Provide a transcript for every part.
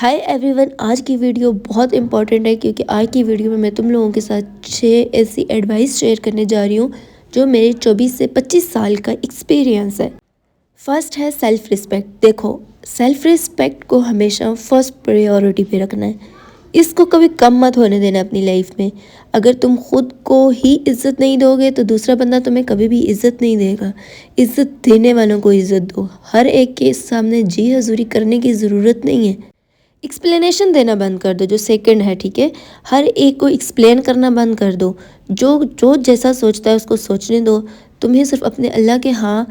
Hi everyone, आज की video बहुत इंपॉर्टेंट है क्योंकि आज की वीडियो में मैं तुम लोगों के साथ 6 ऐसी एडवाइस शेयर करने जा रही हूँ जो मेरे 24 से 25 साल का एक्सपीरियंस है। फर्स्ट है सेल्फ रिस्पेक्ट। देखो, सेल्फ रिस्पेक्ट को हमेशा फर्स्ट प्रायोरिटी पे रखना है। इसको कभी कम मत होने देना अपनी लाइफ में। अगर तुम खुद को ही इज्जत नहीं दोगे तो दूसरा बंदा तुम्हें कभी भी इज्जत नहीं देगा। इज्जत देने वालों को इज्जत दो। हर एक के सामने जी हजूरी करने की ज़रूरत नहीं है। एक्सप्लेनेशन देना बंद कर दो, जो सेकंड है, ठीक है। हर एक को एक्सप्लेन करना बंद कर दो। जो जो जैसा सोचता है उसको सोचने दो। तुम्हें सिर्फ अपने अल्लाह के हाँ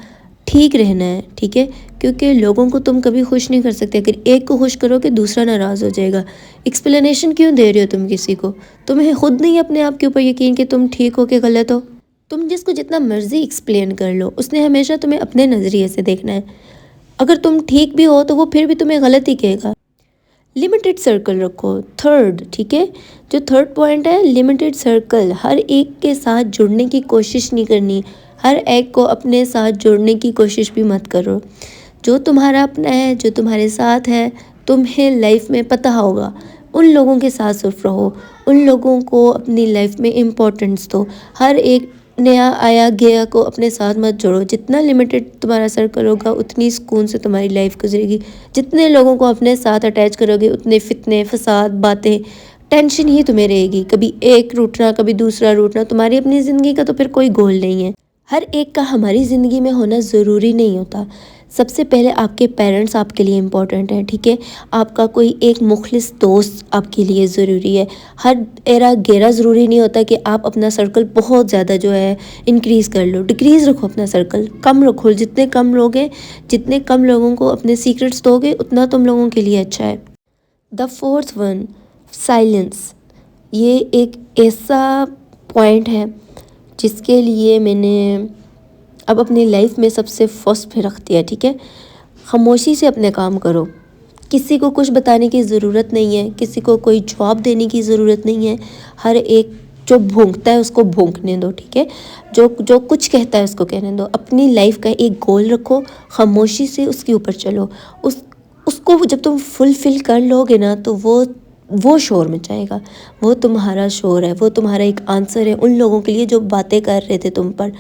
ठीक रहना है, ठीक है। क्योंकि लोगों को तुम कभी खुश नहीं कर सकते। अगर एक को खुश करोगे दूसरा नाराज़ हो जाएगा। एक्सप्लेनेशन क्यों दे रहे हो तुम किसी को? तुम्हें खुद नहीं अपने आप के ऊपर यकीन कि तुम ठीक हो कि गलत हो? तुम जिसको जितना मर्जी एक्सप्लेन कर लो, उसने हमेशा तुम्हें अपने नज़रिए से देखना है। अगर तुम ठीक भी हो तो वो फिर भी तुम्हें गलत ही कहेगा। लिमिटेड सर्कल रखो, थर्ड, ठीक है। जो थर्ड पॉइंट है, लिमिटेड सर्कल। हर एक के साथ जुड़ने की कोशिश नहीं करनी। हर एक को अपने साथ जोड़ने की कोशिश भी मत करो। जो तुम्हारा अपना है, जो तुम्हारे साथ है, तुम्हें लाइफ में पता होगा, उन लोगों के साथ सिर्फ रहो। उन लोगों को अपनी लाइफ में इम्पोर्टेंस दो। हर एक नया आया गया को अपने साथ मत जोड़ो। जितना लिमिटेड तुम्हारा सर्कल होगा उतनी सुकून से तुम्हारी लाइफ गुजरेगी। जितने लोगों को अपने साथ अटैच करोगे उतने फितने, फसाद, बातें, टेंशन ही तुम्हें रहेगी। कभी एक रूठना, कभी दूसरा रूठना। तुम्हारी अपनी ज़िंदगी का तो फिर कोई गोल नहीं है। हर एक का हमारी ज़िंदगी में होना ज़रूरी नहीं होता। सबसे पहले आपके पेरेंट्स आपके लिए इम्पोर्टेंट हैं, ठीक है। आपका कोई एक मुखलिस दोस्त आपके लिए ज़रूरी है। हर एरा गेरा ज़रूरी नहीं होता कि आप अपना सर्कल बहुत ज़्यादा जो है इंक्रीज़ कर लो। डिक्रीज़ रखो अपना सर्कल, कम रखो। जितने कम लोग हैं, जितने कम लोगों को अपने सीक्रेट्स दोगे उतना तुम लोगों के लिए अच्छा है। The fourth one, silence. ये एक ऐसा पॉइंट है जिसके लिए मैंने अब अपनी लाइफ में सबसे फर्स्ट पे रख दिया, ठीक है। खामोशी से अपने काम करो। किसी को कुछ बताने की ज़रूरत नहीं है। किसी को कोई जवाब देने की ज़रूरत नहीं है। हर एक जो भौंकता है उसको भौंकने दो, ठीक है। जो जो कुछ कहता है उसको कहने दो। अपनी लाइफ का एक गोल रखो, खामोशी से उसके ऊपर चलो। उसको जब तुम फुलफिल कर लोगे ना तो वो शोर मचाएगा। वो तुम्हारा शोर है, वो तुम्हारा एक आंसर है उन लोगों के लिए जो बातें कर रहे थे तुम पर।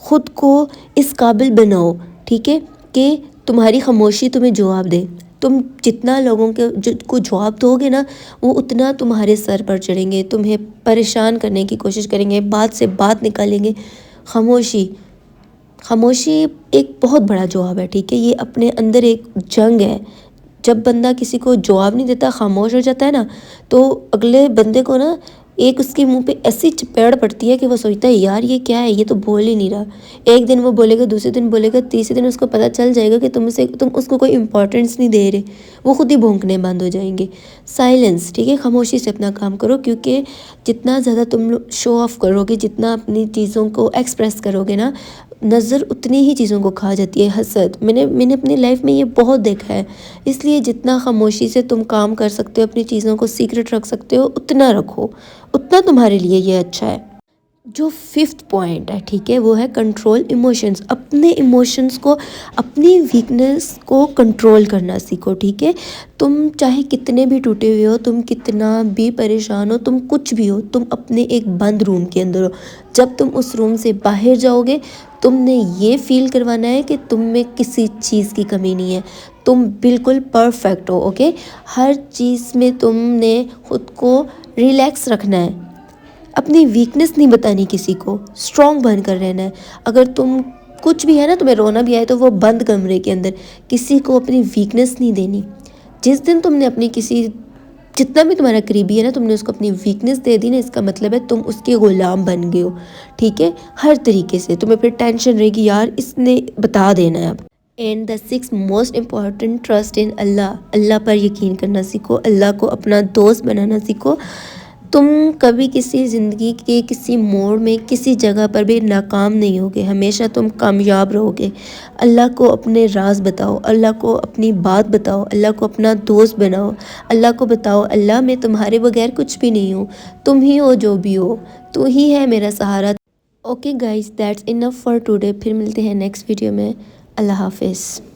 खुद को इस काबिल बनाओ, ठीक है, कि तुम्हारी खामोशी तुम्हें जवाब दे। तुम जितना लोगों को जवाब दोगे ना, वो उतना तुम्हारे सर पर चढ़ेंगे, तुम्हें परेशान करने की कोशिश करेंगे, बात से बात निकालेंगे। खामोशी एक बहुत बड़ा जवाब है, ठीक है। ये अपने अंदर एक जंग है। जब बंदा किसी को जवाब नहीं देता, खामोश हो जाता है ना, तो अगले बंदे को ना एक उसके मुंह पे ऐसी चपेड़ पड़ती है कि वो सोचता है यार ये क्या है, ये तो बोल ही नहीं रहा। एक दिन वो बोलेगा, दूसरे दिन बोलेगा, तीसरे दिन उसको पता चल जाएगा कि तुम उसको कोई इंपॉर्टेंस नहीं दे रहे। वो खुद ही भौंकने बंद हो जाएंगे। साइलेंस, ठीक है। खामोशी से अपना काम करो, क्योंकि जितना ज़्यादा तुम शो ऑफ करोगे, जितना अपनी चीज़ों को एक्सप्रेस करोगे ना, नज़र उतनी ही चीज़ों को खा जाती है। हसद, मैंने अपनी लाइफ में ये बहुत देखा है। इसलिए जितना खामोशी से तुम काम कर सकते हो, अपनी चीज़ों को सीक्रेट रख सकते हो, उतना रखो। उतना तुम्हारे लिए ये अच्छा है। जो फिफ्थ पॉइंट है, ठीक है, वो है कंट्रोल इमोशंस। अपने इमोशंस को, अपनी वीकनेस को कंट्रोल करना सीखो, ठीक है। तुम चाहे कितने भी टूटे हुए हो, तुम कितना भी परेशान हो, तुम कुछ भी हो, तुम अपने एक बंद रूम के अंदर हो। जब तुम उस रूम से बाहर जाओगे, तुमने ये फील करवाना है कि तुम में किसी चीज़ की कमी नहीं है। तुम बिल्कुल परफेक्ट हो, ओके। हर चीज़ में तुमने खुद को रिलैक्स रखना है। अपनी वीकनेस नहीं बतानी किसी को, स्ट्रॉन्ग बनकर रहना है। अगर तुम कुछ भी है ना, तुम्हें रोना भी आए तो वो बंद कमरे के अंदर, किसी को अपनी वीकनेस नहीं देनी। जिस दिन तुमने अपनी जितना भी तुम्हारा करीबी है ना, तुमने उसको अपनी वीकनेस दे दी ना, इसका मतलब है तुम उसके गुलाम बन गए हो, ठीक है। हर तरीके से तुम्हें फिर टेंशन रहेगी, यार इसने बता देना है अब। And the six most important, trust in Allah. Allah पर यकीन करना सीखो। अल्लाह को अपना दोस्त बनाना सीखो। तुम कभी किसी ज़िंदगी के किसी मोड़ में, किसी जगह पर भी नाकाम नहीं होगे। हमेशा तुम कामयाब रहोगे। अल्लाह को अपने राज बताओ, अल्लाह को अपनी बात बताओ, अल्लाह को अपना दोस्त बनाओ। अल्लाह को बताओ, अल्लाह मैं तुम्हारे बगैर कुछ भी नहीं हूँ, तुम ही हो जो भी हो, तू ही है मेरा सहारा। Okay guys, that's enough for today. फिर मिलते हैं नेक्स्ट वीडियो में। अल्लाह हाफिज़।